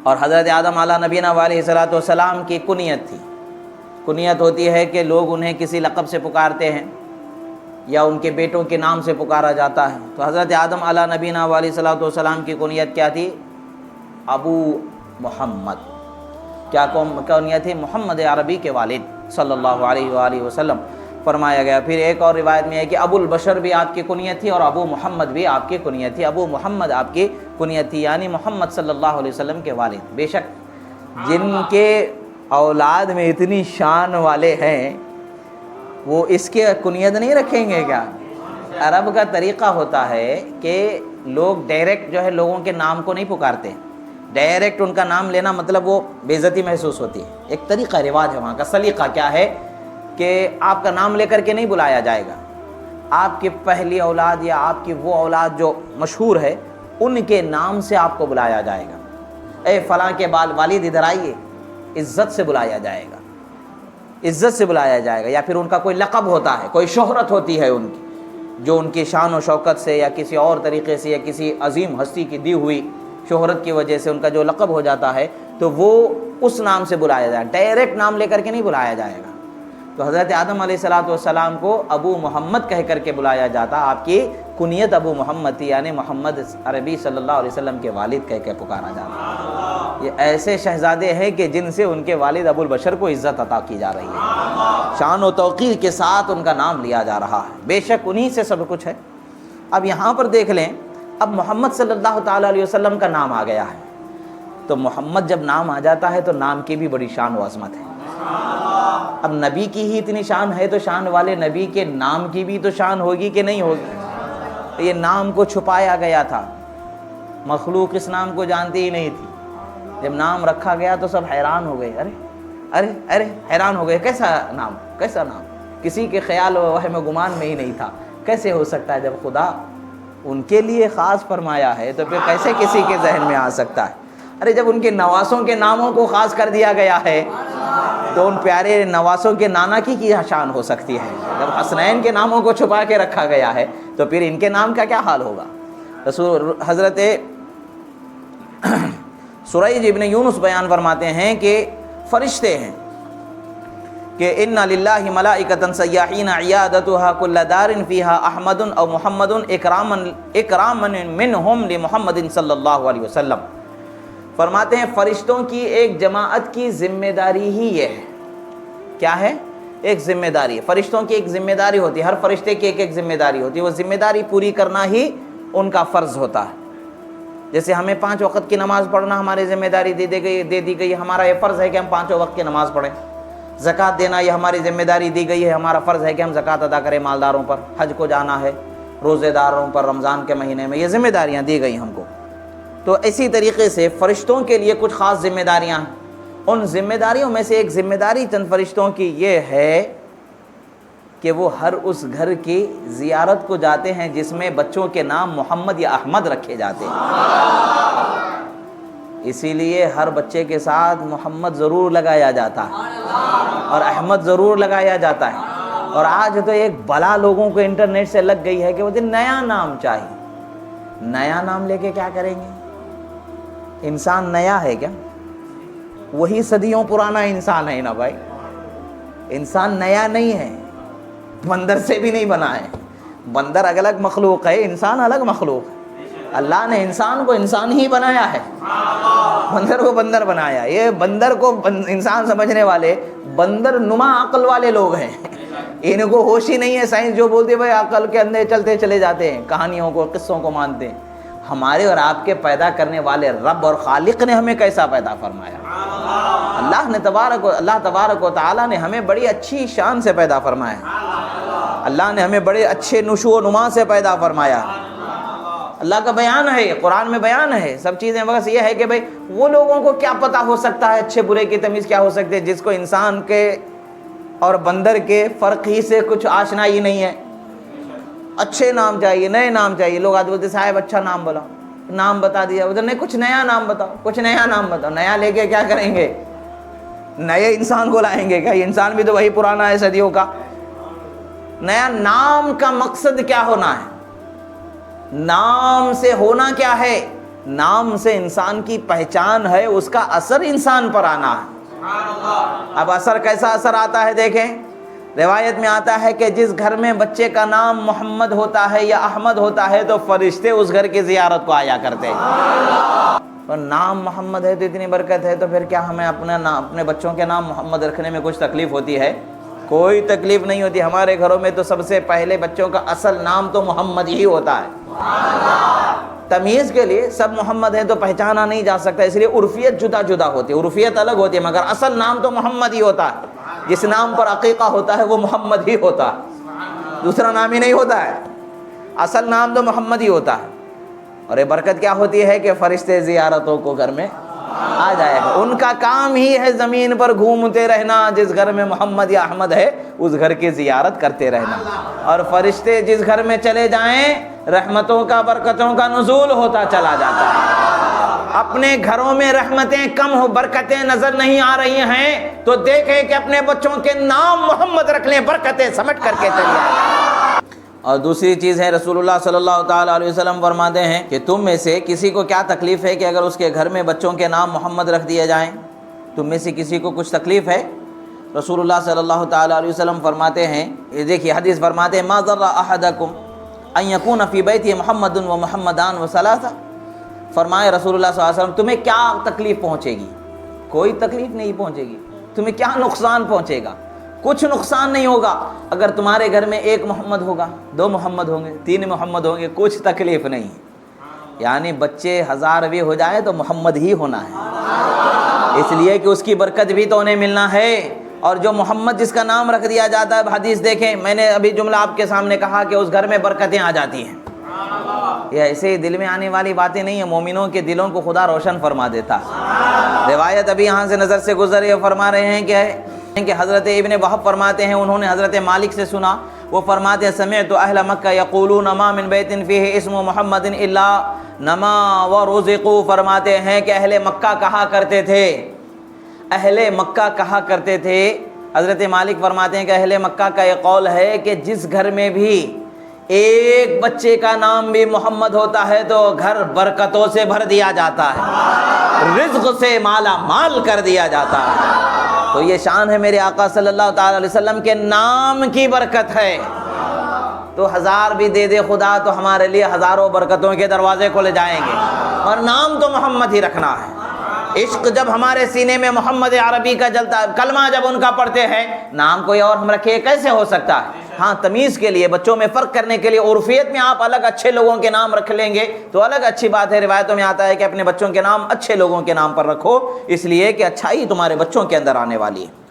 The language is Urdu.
اور حضرت آدم علیہ نبینا علیہ الصلوۃ والسلام کی کنیت تھی۔ کنیت ہوتی ہے کہ لوگ انہیں کسی لقب سے پکارتے ہیں یا ان کے بیٹوں کے نام سے پکارا جاتا ہے۔ تو حضرت آدم علیہ نبینا علیہ الصلوۃ والسلام کی کنیت کیا تھی؟ ابو محمد۔ کیا کنیت تھی؟ محمد عربی کے والد صلی اللہ علیہ وآلہ وسلم فرمایا گیا۔ پھر ایک اور روایت میں ہے کہ ابو البشر بھی آپ کی کنیت تھی اور ابو محمد بھی آپ کی کنیت تھی۔ ابو محمد آپ کی کنیت تھی، یعنی محمد صلی اللہ علیہ وسلم کے والد۔ بے شک جن کے اولاد میں اتنی شان والے ہیں وہ اس کے کنیت نہیں رکھیں گے کیا؟ عرب کا طریقہ ہوتا ہے کہ لوگ ڈائریکٹ جو ہے لوگوں کے نام کو نہیں پکارتے، ڈائریکٹ ان کا نام لینا مطلب وہ بے عزتی محسوس ہوتی ہے۔ ایک طریقہ رواج ہے وہاں کا۔ سلیقہ کیا ہے کہ آپ کا نام لے کر کے نہیں بلایا جائے گا، آپ کی پہلی اولاد یا آپ کی وہ اولاد جو مشہور ہے ان کے نام سے آپ کو بلایا جائے گا۔ اے فلاں کے والد ادھر آئیے، عزت سے بلایا جائے گا، عزت سے بلایا جائے گا۔ یا پھر ان کا کوئی لقب ہوتا ہے، کوئی شہرت ہوتی ہے ان کی، جو ان کی شان و شوکت سے یا کسی اور طریقے سے یا کسی عظیم ہستی کی دی ہوئی شہرت کی وجہ سے ان کا جو لقب ہو جاتا ہے تو وہ اس نام سے بلایا جائے، ڈائریکٹ نام لے کر کے نہیں بلایا جائے گا۔ تو حضرت آدم علیہ الصلوۃ والسلام کو ابو محمد کہہ کر کے بلایا جاتا، آپ کی کنیت ابو محمد تھی، یعنی محمد عربی صلی اللہ علیہ وسلم کے والد کہہ کے پکارا جاتا۔ یہ ایسے شہزادے ہیں کہ جن سے ان کے والد ابو البشر کو عزت عطا کی جا رہی ہے، شان و توقیر کے ساتھ ان کا نام لیا جا رہا ہے۔ بے شک انہی سے سب کچھ ہے۔ اب یہاں پر دیکھ لیں، اب محمد صلی اللہ تعالیٰ علیہ وسلم کا نام آ گیا ہے، تو محمد جب نام آ جاتا ہے تو نام کی بھی بڑی شان و عظمت ہے۔ اب نبی کی ہی اتنی شان ہے تو شان والے نبی کے نام کی بھی تو شان ہوگی کہ نہیں ہوگی؟ یہ نام کو چھپایا گیا تھا، مخلوق اس نام کو جانتی ہی نہیں تھی۔ جب نام رکھا گیا تو سب حیران ہو گئے، ارے ارے ارے حیران ہو گئے، کیسا نام، کیسا نام؟ کسی کے خیال و وہم و گمان میں ہی نہیں تھا، کیسے ہو سکتا ہے؟ جب خدا ان کے لیے خاص فرمایا ہے تو پھر کیسے کسی کے ذہن میں آ سکتا ہے؟ ارے جب ان کے نواسوں کے ناموں کو خاص کر دیا گیا ہے تو ان پیارے نواسوں کے نانا کی کیا شان ہو سکتی ہے؟ جب حسنین کے ناموں کو چھپا کے رکھا گیا ہے تو پھر ان کے نام کا کیا حال ہوگا؟ رسول حضرت سریج ابن یونس بیان فرماتے ہیں کہ فرشتے ہیں کہ ان للہ ملائکۃ سیاحین عیادتها کل دار فیہا احمد او محمد اکراما منہم لمحمد صلی اللہ علیہ وسلم۔ فرماتے ہیں فرشتوں کی ایک جماعت کی ذمہ داری ہی یہ ہے۔ کیا ہے؟ ایک ذمہ داری ہے۔ فرشتوں کی ایک ذمہ داری ہوتی ہے، ہر فرشتے کی ایک ایک ذمہ داری ہوتی ہے، وہ ذمہ داری پوری کرنا ہی ان کا فرض ہوتا ہے۔ جیسے ہمیں 5 وقت کی نماز پڑھنا ہماری ذمہ داری دے دی گئی، ہمارا یہ فرض ہے کہ ہم 5 وقت کی نماز پڑھیں۔ زکوٰۃ دینا یہ ہماری ذمہ داری دی گئی ہے، ہمارا فرض ہے کہ ہم زکوٰۃ ادا کریں مالداروں پر۔ حج کو جانا ہے روزے داروں پر رمضان کے مہینے میں، یہ ذمہ داریاں دی گئی ہم کو۔ تو اسی طریقے سے فرشتوں کے لیے کچھ خاص ذمہ داریاں ہیں۔ ان ذمہ داریوں میں سے ایک ذمہ داری چند فرشتوں کی یہ ہے کہ وہ ہر اس گھر کی زیارت کو جاتے ہیں جس میں بچوں کے نام محمد یا احمد رکھے جاتے ہیں۔ اسی لیے ہر بچے کے ساتھ محمد ضرور لگایا جاتا ہے اور احمد ضرور لگایا جاتا ہے۔ اور آج تو ایک بلا لوگوں کو انٹرنیٹ سے لگ گئی ہے کہ وہ نیا نام چاہیے۔ نیا نام لے کے کیا کریں گے؟ انسان نیا ہے کیا؟ وہی صدیوں پرانا انسان ہے نا بھائی۔ انسان نیا نہیں ہے، بندر سے بھی نہیں بنا ہے۔ بندر الگ مخلوق ہے، انسان الگ مخلوق ہے۔ اللہ نے انسان کو انسان ہی بنایا ہے، بندر کو بندر بنایا۔ یہ بندر کو انسان سمجھنے والے بندر نما عقل والے لوگ ہیں، ان کو ہوش ہی نہیں ہے۔ سائنس جو بولتی ہے بھائی عقل کے اندر چلتے چلے جاتے ہیں، کہانیوں کو قصوں کو مانتے ہیں۔ ہمارے اور آپ کے پیدا کرنے والے رب اور خالق نے ہمیں کیسا پیدا فرمایا؟ اللہ تبارک و تعالیٰ نے ہمیں بڑی اچھی شان سے پیدا فرمایا۔ اللہ نے ہمیں بڑے اچھے نشو و نما سے پیدا فرمایا۔ اللہ کا بیان ہے، قرآن میں بیان ہے سب چیزیں۔ بس یہ ہے کہ بھئی وہ لوگوں کو کیا پتہ ہو سکتا ہے، اچھے برے کی تمیز کیا ہو سکتی ہے، جس کو انسان کے اور بندر کے فرق ہی سے کچھ آشنا ہی نہیں ہے۔ اچھے نام چاہیے، نئے نام چاہیے۔ لوگ آتے بولتے صاحب اچھا نام بتاؤ، نام بتا دیا، ادھر نہیں کچھ نیا نام بتاؤ، کچھ نیا نام بتاؤ۔ نیا لے کے کیا کریں گے؟ نئے انسان کو لائیں گے کیا؟ یہ انسان بھی تو وہی پرانا ہے صدیوں کا۔ نیا نام کا مقصد کیا ہونا ہے؟ نام سے ہونا کیا ہے؟ نام سے انسان کی پہچان ہے، اس کا اثر انسان پر آنا ہے۔ اب اثر کیسا اثر آتا ہے دیکھیں، روایت میں آتا ہے کہ جس گھر میں بچے کا نام محمد ہوتا ہے یا احمد ہوتا ہے تو فرشتے اس گھر کی زیارت کو آیا کرتے ہیں۔ اور نام محمد ہے تو اتنی برکت ہے، تو پھر کیا ہمیں اپنے بچوں کے نام محمد رکھنے میں کچھ تکلیف ہوتی ہے؟ کوئی تکلیف نہیں ہوتی۔ ہمارے گھروں میں تو سب سے پہلے بچوں کا اصل نام تو محمد ہی ہوتا ہے۔ تمیز کے لیے سب محمد ہیں تو پہچانا نہیں جا سکتا، اس لیے عرفیت جدا جدا ہوتی ہے، عرفیت الگ ہوتی ہے، مگر اصل نام تو محمد ہی ہوتا ہے۔ جس نام پر عقیقہ ہوتا ہے وہ محمد ہی ہوتا ہے، دوسرا نام ہی نہیں ہوتا ہے، اصل نام تو محمد ہی ہوتا ہے۔ اور یہ برکت کیا ہوتی ہے کہ فرشتے زیارتوں کو گھر میں آ جائے گا، ان کا کام ہی ہے زمین پر گھومتے رہنا، جس گھر میں محمد یا احمد ہے اس گھر کی زیارت کرتے رہنا۔ اور فرشتے جس گھر میں چلے جائیں رحمتوں کا برکتوں کا نزول ہوتا چلا جاتا ہے۔ اپنے گھروں میں رحمتیں کم ہو، برکتیں نظر نہیں آ رہی ہیں تو دیکھیں کہ اپنے بچوں کے نام محمد رکھ لیں، برکتیں سمٹ کر کے چلی آئیں۔ اور دوسری چیز ہے، رسول اللہ صلی اللہ تعالیٰ علیہ وسلم فرماتے ہیں کہ تم میں سے کسی کو کیا تکلیف ہے کہ اگر اس کے گھر میں بچوں کے نام محمد رکھ دیے جائیں؟ تم میں سے کسی کو کچھ تکلیف ہے؟ رسول اللہ صلی اللہ تعالیٰ علیہ وسلم فرماتے ہیں، یہ دیکھیے حدیث فرماتے ہیں، ما ضر احدکم ان یکون فی بیتہ محمد و محمدان و ثلاثہ۔ فرمائے رسول اللہ صلی اللہ علیہ وسلم تمہیں کیا تکلیف پہنچے گی؟ کوئی تکلیف نہیں پہنچے گی۔ تمہیں کیا نقصان پہنچے گا؟ کچھ نقصان نہیں ہوگا۔ اگر تمہارے گھر میں ایک محمد ہوگا، دو محمد ہوں گے، تین محمد ہوں گے، کچھ تکلیف نہیں۔ یعنی بچے 1000 بھی ہو جائے تو محمد ہی ہونا ہے، اس لیے کہ اس کی برکت بھی تو انہیں ملنا ہے۔ اور جو محمد جس کا نام رکھ دیا جاتا ہے، حدیث دیکھیں، میں نے ابھی جملہ آپ کے سامنے کہا کہ اس گھر میں برکتیں آ جاتی ہیں۔ یہ ایسے ہی دل میں آنے والی باتیں نہیں ہیں، مومنوں کے دلوں کو خدا روشن فرما دیتا۔ روایت ابھی یہاں سے نظر سے گزری، فرما رہے ہیں کہ حضرت ابن وہب فرماتے ہیں انہوں نے حضرت مالک سے سنا، وہ فرماتے ہیں سمعت اہل مکہ یقولون ما من بیت فیہ اسم محمد الا نما ورزقوا۔ فرماتے ہیں کہ اہل مکہ کہا کرتے تھے، اہل مکہ کہا کرتے تھے، حضرت مالک فرماتے ہیں کہ اہل مکہ کا یہ قول ہے کہ جس گھر میں بھی ایک بچے کا نام بھی محمد ہوتا ہے تو گھر برکتوں سے بھر دیا جاتا ہے، رزق سے مالا مال کر دیا جاتا ہے۔ تو یہ شان ہے میرے آقا صلی اللہ تعالی علیہ وسلم کے نام کی برکت ہے۔ تو 1000 بھی دے دے خدا تو ہمارے لیے ہزاروں برکتوں کے دروازے کھولے جائیں گے، اور نام تو محمد ہی رکھنا ہے۔ عشق جب ہمارے سینے میں محمد عربی کا جلتا ہے، کلمہ جب ان کا پڑھتے ہیں، نام کوئی اور ہم رکھے کیسے ہو سکتا ہے؟ ہاں تمیز کے لیے، بچوں میں فرق کرنے کے لیے، عرفیت میں آپ الگ اچھے لوگوں کے نام رکھ لیں گے تو الگ اچھی بات ہے۔ روایتوں میں آتا ہے کہ اپنے بچوں کے نام اچھے لوگوں کے نام پر رکھو، اس لیے کہ اچھائی تمہارے بچوں کے اندر آنے والی ہے۔